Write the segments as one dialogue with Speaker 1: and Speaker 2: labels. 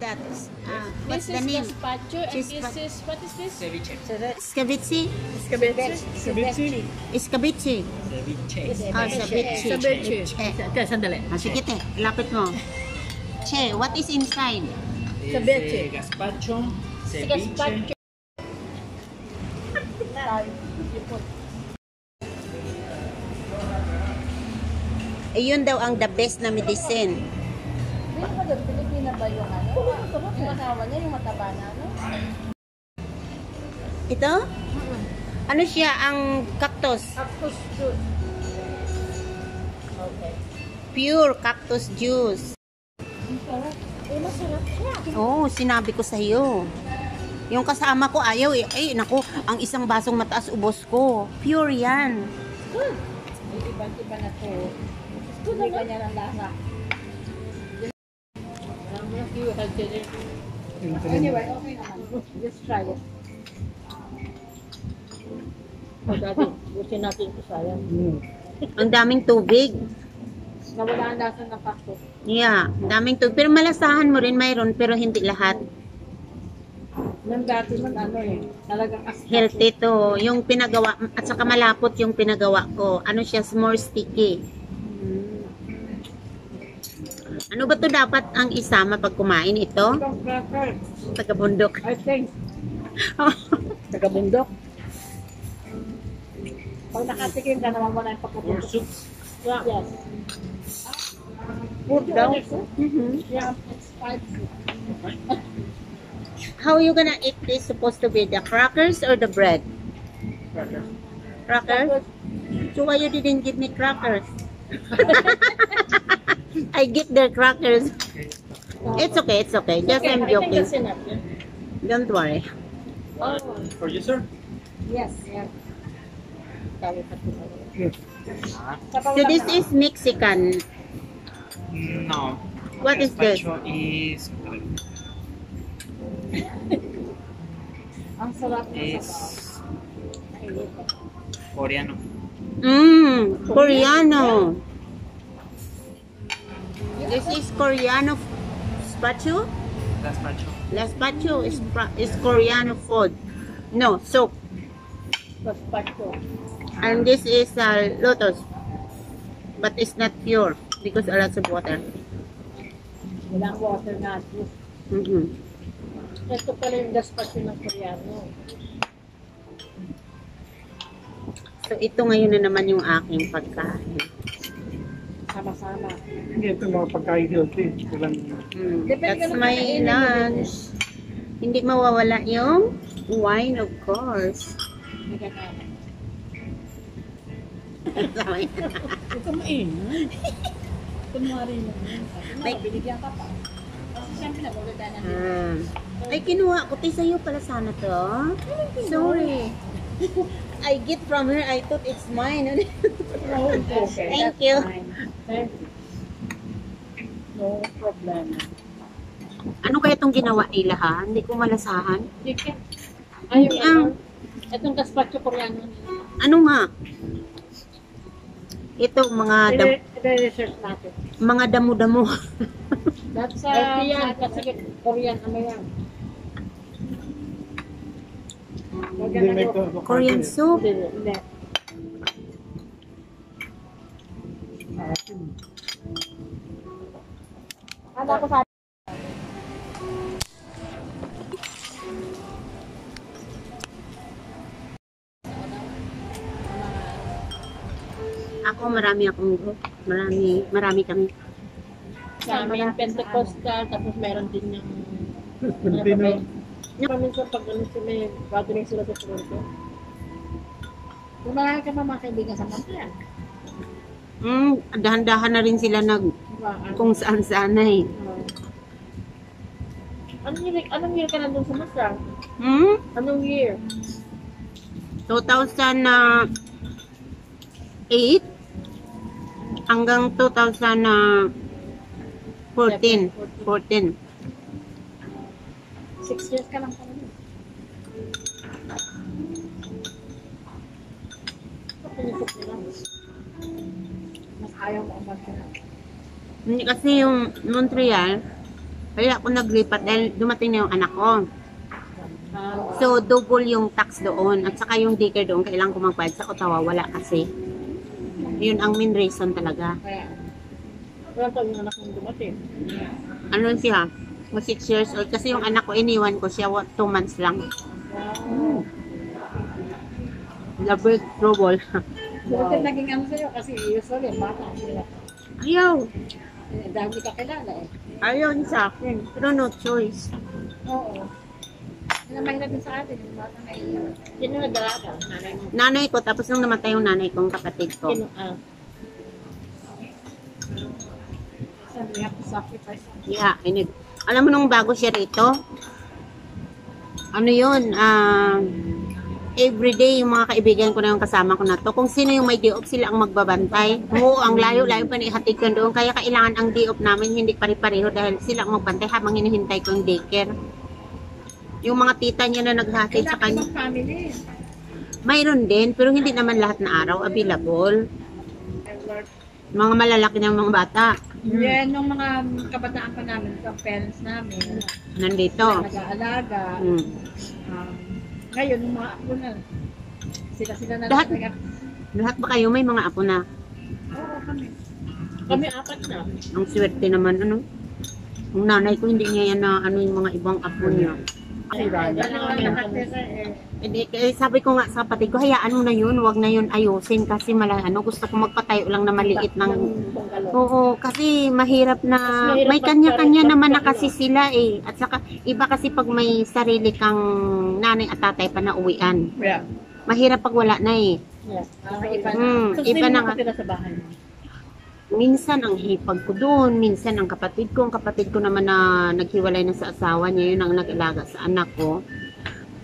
Speaker 1: that? What's
Speaker 2: This
Speaker 1: the
Speaker 2: is
Speaker 1: name?
Speaker 2: gazpacho, and
Speaker 1: Cheese
Speaker 2: this is, what is this?
Speaker 3: Ceviche.
Speaker 1: Escabeche?
Speaker 3: Ceviche.
Speaker 1: Escabeche.
Speaker 3: Ceviche.
Speaker 1: Ah, ceviche.
Speaker 2: Ceviche.
Speaker 1: Che.
Speaker 2: Sandali.
Speaker 1: Sige te, lapit mo. Che, what is inside?
Speaker 2: Ceviche.
Speaker 3: Gazpacho.
Speaker 2: Gazpacho.
Speaker 3: Ceviche.
Speaker 1: Yun daw ang the best na medicine.
Speaker 2: Hindi ko doon, Pilipina ba yung ano? Yung asawa niya, yung mataba na ano?
Speaker 1: Ito? Ano siya? Ang cactus.
Speaker 2: Cactus juice. Okay.
Speaker 1: Pure cactus juice.
Speaker 2: Masarap siya.
Speaker 1: Oo, sinabi ko sa iyo. Yung kasama ko ayaw eh. Ay, naku, ang isang basong mataas ubos ko. Pure yan.
Speaker 2: Good. Iba-iba na to. Hindi kanya ng lasa. Anyway, okay naman. Just try it. Daddy, gusto natin ito sayang.
Speaker 1: Ang daming tubig.
Speaker 2: Nawala ang lasa ng cactus.
Speaker 1: Yeah, ang daming tubig. Pero malasahan mo rin mayroon, pero hindi lahat.
Speaker 2: Nang dati man ano eh, talagang
Speaker 1: Healthy to. Yung pinagawa, at saka malapot yung pinagawa ko. Ano siya, more sticky. Ano ba to dapat ang isama pag kumain ito? Taga-bundok.
Speaker 2: I think. Taga-bundok. Pag nakatikim ka naman mo na yung pagkabundok.
Speaker 3: More soup.
Speaker 2: Yeah. Yes.
Speaker 1: Food daw.
Speaker 2: Yeah, it's spicy.
Speaker 1: How you gonna eat this? Supposed to be the crackers or the bread? Crackers? So why you didn't give me crackers? I get their crackers. It's okay, it's okay. Just I'm
Speaker 2: I think
Speaker 1: joking.
Speaker 2: that's enough. Yeah?
Speaker 1: Don't worry.
Speaker 2: Oh,
Speaker 3: For you, sir?
Speaker 2: yes. Yeah.
Speaker 1: So this is Mexican.
Speaker 3: No.
Speaker 1: What is this?
Speaker 3: Gazpacho is
Speaker 2: Ang sarap ng
Speaker 3: is Koreano.
Speaker 1: Koreano. This is Koreano gazpacho.
Speaker 3: Gazpacho.
Speaker 1: Gazpacho is Koreano food. No, soup.
Speaker 2: gazpacho.
Speaker 1: And this is lotus. But it's not pure because a lot of water.
Speaker 2: Walang water na. Ito pala yung gazpacho ng Koreano.
Speaker 1: So ito ngayon na naman yung aking pagkain.
Speaker 2: Sama-sama.
Speaker 4: Hindi, ito mga pagkain healthy.
Speaker 1: That's my lunch. Hindi mawawala yung wine, of course.
Speaker 2: Ito mainit. Kunwari lang. Binigyan ka pa. Siyempre nagulada na
Speaker 1: Ay, kinuha ko. Sa'yo pala sana to. Sorry. I get from her. I thought it's mine.
Speaker 2: Okay.
Speaker 1: Thank you.
Speaker 2: Thank you. No problem.
Speaker 1: Ano kaya itong ginawa nila ha? Hindi ko malasahan.
Speaker 2: Chicken. Ayun. Itong gazpacho Koreano.
Speaker 1: Ano nga? Ito mga
Speaker 2: I-research natin.
Speaker 1: mga damo-damo.
Speaker 2: That's yan, kasi Korean ano yan.
Speaker 4: Hindi, may
Speaker 1: Korean soup.
Speaker 2: Hindi. Ano ko sa
Speaker 1: Ako marami marami kami.
Speaker 2: sa amin, Pentecostal, tapos meron din yung
Speaker 4: Filipino.
Speaker 2: Paminsan pag ano sila, gathering sila sa Toronto. Kumain ka pa mga kaibigan sa Montreal.
Speaker 1: Dahan-dahan na rin sila
Speaker 2: Diba?
Speaker 1: kung saan-saan na eh.
Speaker 2: Anong year ka nandun sa Montreal? Anong year?
Speaker 1: 2008 hanggang 2014. 14.
Speaker 2: 6 years ka lang pala. Pinisok nila. Mas ayaw mo ang Montreal.
Speaker 1: Hindi kasi yung Montreal, Kaya ako naglipat dahil dumating na yung anak ko. So, double yung tax doon. At saka yung daycare doon, kailangan ko magbayad sa Ottawa. Wala kasi. Yun ang main reason talaga.
Speaker 2: Kaya, wala pa yung anak kong dumating.
Speaker 1: Ano siya? 6 years old. Kasi yung anak ko, iniwan ko siya 2 months lang.
Speaker 2: Wow.
Speaker 1: Labig, trouble.
Speaker 2: Buti naging ano sa'yo kasi usually, bata sila.
Speaker 1: Ayaw.
Speaker 2: Dahil ka kilala eh.
Speaker 1: Ayaw niya sa akin. Pero no choice.
Speaker 2: Oo. Yan ang mahirap din sa atin, yung bata na iyo. Sino nag-alaga? Nanay mo?
Speaker 1: Nanay ko, tapos nung namatay yung nanay kong kapatid ko.
Speaker 2: Sino? So, we have to sacrifice.
Speaker 1: Yeah, alam mo nung bago siya rito, ano yun, everyday yung mga kaibigan ko na yung kasama ko na to, kung sino yung may day-off sila ang magbabantay. Oo, ang layo-layo pa na ihatid ko doon, kaya kailangan ang day-off namin hindi pare-pareho dahil sila ang magbantay habang hinihintay ko yung daycare. Yung mga tita niya na naghatid sa kanya,
Speaker 2: Family.
Speaker 1: mayroon din, pero hindi naman lahat na araw available. Mga malalaki ng mga bata.
Speaker 2: Yan, nung mga kabataan pa namin, yung parents namin,
Speaker 1: Nandito.
Speaker 2: nag-aalaga. Ngayon, yung mga apo na, sila na
Speaker 1: Lahat?
Speaker 2: lang.
Speaker 1: Lahat ba kayo may mga apo na?
Speaker 2: Oo, kami. Kami apat na.
Speaker 1: Ang swerte naman, ano? Ang nanay ko, hindi niya yan na ano yung mga ibang apo niya. Sabi ko nga sa kapatid ko, hayaan mo na yun, wag na yun ayusin kasi gusto ko magpatayo lang na maliit ng... Oo, kasi mahirap na, may kanya-kanya naman na kasi sila eh. At saka, iba kasi pag may sarili kang nanay at tatay pa na uwian.
Speaker 2: Yeah.
Speaker 1: Mahirap pag wala na eh.
Speaker 2: Yeah. Iba na. So,
Speaker 1: Iba
Speaker 2: sino
Speaker 1: na nga.
Speaker 2: nakatira sa bahay mo?
Speaker 1: Minsan ang hipag ko doon, minsan ang kapatid ko naman na naghiwalay na sa asawa niya, yun ang nag-alaga sa anak ko.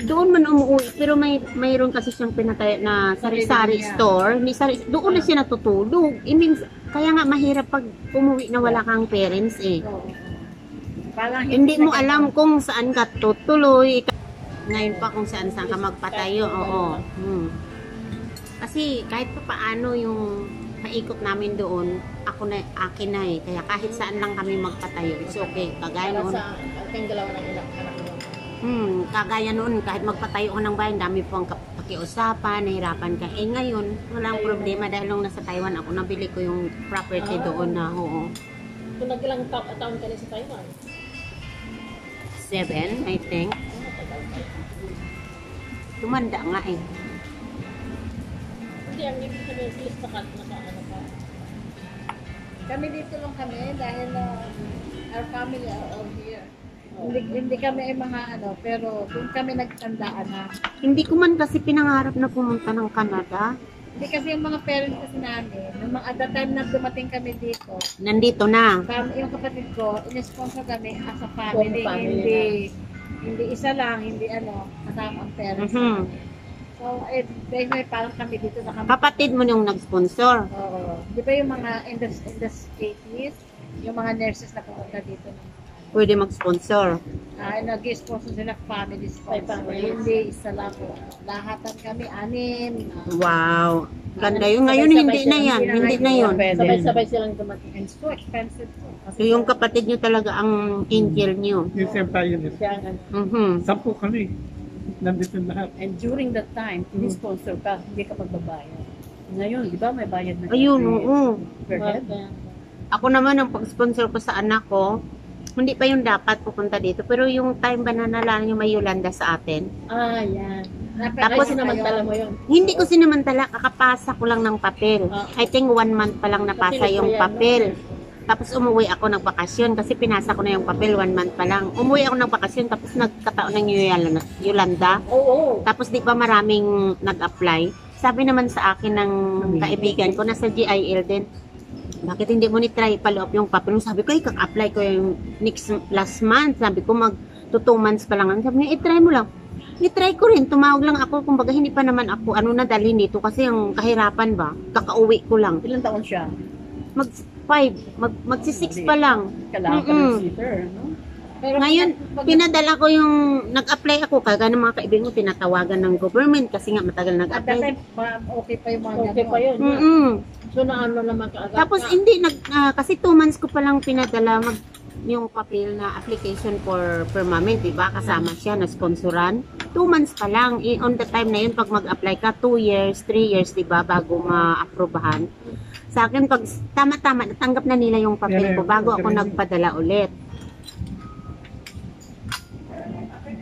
Speaker 1: Doon man umuwi, pero mayroon kasi siyang pinataya na sari-sari store, doon na siya natutulog. Kaya nga mahirap pag umuwi na wala kang parents eh.
Speaker 2: Parang
Speaker 1: Hindi mo alam kung saan ka tutuloy. Ngayon pa kung saan ka magpatayo, oo. Kasi kahit pa paano yung paikot namin doon, akin na eh. Kaya kahit saan lang kami magpatayo, it's okay. Kagaya noon.
Speaker 2: Kayong dalawa ng anak mo.
Speaker 1: Kagaya noon, kahit magpatayo ka ng bayan, dami po ang pakiusapan, nahirapan ka. Eh ngayon, walang problema dahil nung nasa Taiwan ako, nabili ko yung property doon na, oo.
Speaker 2: Kung naglang taon ka na sa Taiwan?
Speaker 1: 7, I think. Tumanda nga eh.
Speaker 2: Hindi, ang ibig sabihin, please naka ka. Kami dito lang kami dahil our family are all here. Hindi kami ay mga pero kung kami nagtandaan na.
Speaker 1: Hindi ko man kasi pinangarap na pumunta ng Canada.
Speaker 2: Hindi kasi yung mga parents kasi namin, at the time na dumating kami dito,
Speaker 1: Nandito na.
Speaker 2: yung kapatid ko, in-sponsor kami as a family. Hindi isa lang, hindi kasama ang parents. So, may parang kami dito na kami.
Speaker 1: Kapatid mo yung nag-sponsor.
Speaker 2: Oo. Di ba yung mga in the 80s, yung mga nurses na pumunta dito
Speaker 1: Pwede mag-sponsor.
Speaker 2: nag-sponsor sila family sponsor. Hindi isa lang po. Lahatan kami, 6.
Speaker 1: Wow. Ganda yun. Ngayon hindi na yan. Hindi na yun.
Speaker 2: Sabay-sabay silang dumating. And so expensive po.
Speaker 1: So yung kapatid nyo talaga ang angel nyo.
Speaker 4: Yung siyempre yun.
Speaker 2: Kaya,
Speaker 4: 10 kami. Nandito lahat.
Speaker 2: and during that time, ini-sponsor ka, hindi ka magbabayad. Ngayon, di ba may bayad na?
Speaker 1: Ayun, oo.
Speaker 2: Per head.
Speaker 1: Ako naman, ang pag-sponsor ko sa anak ko, hindi pa yung dapat pupunta dito. Pero yung time ba na nalala yung may Yolanda sa atin?
Speaker 2: Yan.
Speaker 1: Tapos
Speaker 2: sinamantala mo yun.
Speaker 1: Hindi ko sinamantala, kakapasa ko lang ng papel. I think 1 month pa lang napasa yung papel. Tapos umuwi ako ng bakasyon kasi pinasa ko na yung papel 1 month pa lang. Umuwi ako ng bakasyon tapos nagkataon ng Yolanda.
Speaker 2: Oo.
Speaker 1: Tapos di ba maraming nag-apply? Sabi naman sa akin ng kaibigan ko, nasa GIL din, bakit hindi mo ni-try follow up yung papel? Sabi ko, kak-apply ko yung last month. Sabi ko, 2 months pa lang. Sabi niya, i-try mo lang. I-try ko rin, tumawag lang ako. Kumbaga, hindi pa naman ako, nadalhin dito kasi yung kahirapan ba, kakauwi ko lang.
Speaker 2: Ilang taon siya?
Speaker 1: Magsi-6 pa lang.
Speaker 2: Kailangan ka ng sitter, no? Pero
Speaker 1: Ngayon, pinadala ko yung, nag-apply ako, kaya ng mga kaibigan ko, tinatawagan ng government kasi nga matagal
Speaker 2: at that
Speaker 1: nag-apply.
Speaker 2: time, okay pa yung mga okay pa yun.
Speaker 1: Mm-mm.
Speaker 2: So, naano naman kaagad
Speaker 1: Tapos
Speaker 2: ka?
Speaker 1: hindi, kasi 2 months ko palang pinadala, yung papel na application for permanent, di ba? Kasama siya na sponsoran. 2 months pa lang. On the time na yun, pag mag-apply ka, 2 years, 3 years, di ba? Bago ma-aprobahan. Sa akin, pag tama-tama, natanggap na nila yung papel ko bago ako nagpadala ulit.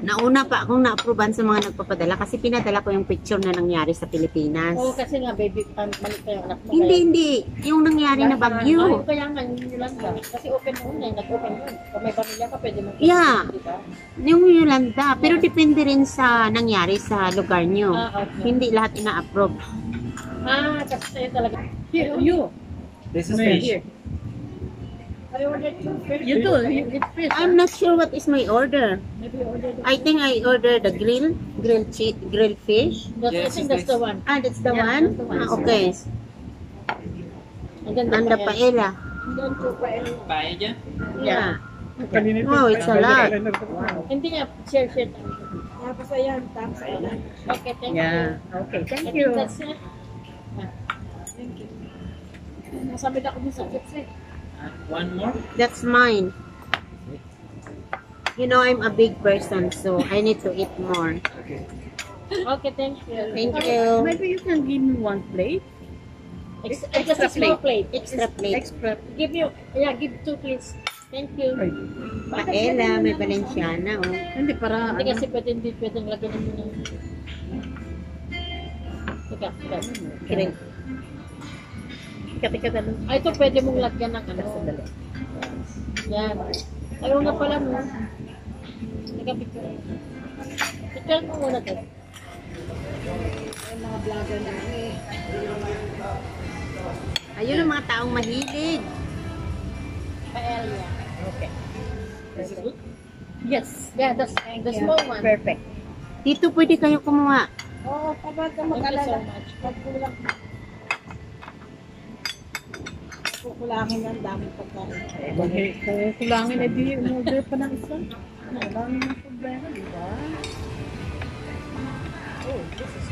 Speaker 1: Nauna pa akong na-approvean sa mga nagpapadala kasi pinadala ko yung picture na nangyari sa Pilipinas.
Speaker 2: Oo, kasi nga, baby, malik kayo anak mo.
Speaker 1: Hindi. Yung nangyari na bagyo.
Speaker 2: Kaya nga, yun lang ba? Kasi open noon eh, nag-open noon. Kung may pamilya ka, pwede mo.
Speaker 1: Yeah.
Speaker 2: Diba?
Speaker 1: Yung Yolanda. Pero depende rin sa nangyari sa lugar nyo.
Speaker 2: Okay.
Speaker 1: Hindi lahat ina-approve.
Speaker 2: Kasi sa'yo talaga. Here, you.
Speaker 3: This is
Speaker 4: May-
Speaker 3: fish.
Speaker 2: I ordered two fish.
Speaker 5: You do. It's fish.
Speaker 1: I'm not sure what is my order.
Speaker 2: Maybe you ordered
Speaker 1: I think I ordered the grilled fish.
Speaker 2: I
Speaker 3: Yes,
Speaker 2: think
Speaker 3: yes,
Speaker 2: that's the one.
Speaker 1: That's the
Speaker 2: Yeah,
Speaker 1: one?
Speaker 2: that's the one.
Speaker 1: Okay.
Speaker 2: And then the
Speaker 1: Anda paella.
Speaker 2: And then two paella.
Speaker 3: Paella?
Speaker 1: Yeah.
Speaker 4: Kanina
Speaker 1: Oh, it's a lot.
Speaker 2: Hindi nga, share. Tapos ayan, tapos ayan. Okay, thank you.
Speaker 5: Yeah. Okay.
Speaker 2: I
Speaker 5: Thank
Speaker 2: think
Speaker 5: you.
Speaker 2: that's it. Thank you. Nasabi na ako dun sa chips eh.
Speaker 3: One more?
Speaker 1: That's mine. You know, I'm a big person, so I need to eat more.
Speaker 3: Okay.
Speaker 2: Okay, thank you.
Speaker 1: Thank you.
Speaker 5: Maybe you can give me one plate.
Speaker 2: Just a small plate.
Speaker 1: Extra plate.
Speaker 5: Extra.
Speaker 2: Give two please. Thank you.
Speaker 1: Paella, may Valenciana, oh.
Speaker 5: Hindi para
Speaker 2: Hindi kasi hindi pwedeng lagyan mo ng... Teka.
Speaker 1: Kiring.
Speaker 5: Kati-kati lang.
Speaker 2: Ito pwede mong lagyan ng ano.
Speaker 5: Sandali.
Speaker 2: Yan. Ayaw nga pala mo. Teka, picture. Picture mo muna to. Ay, mga vlogger na eh.
Speaker 1: Ayun ang mga taong mahilig.
Speaker 2: Paella.
Speaker 5: Okay.
Speaker 3: This is good?
Speaker 5: Yes.
Speaker 2: Yeah, the small one.
Speaker 5: Perfect.
Speaker 1: Dito pwede kayo kumuha.
Speaker 2: Oo, kapag ka mag-alala. Pagkulang. Kukulangin ang daming pagkain.
Speaker 5: Kung kulangin na di, umorder pa ng isa. Kulangin ng problema, di ba?
Speaker 2: Oh, this is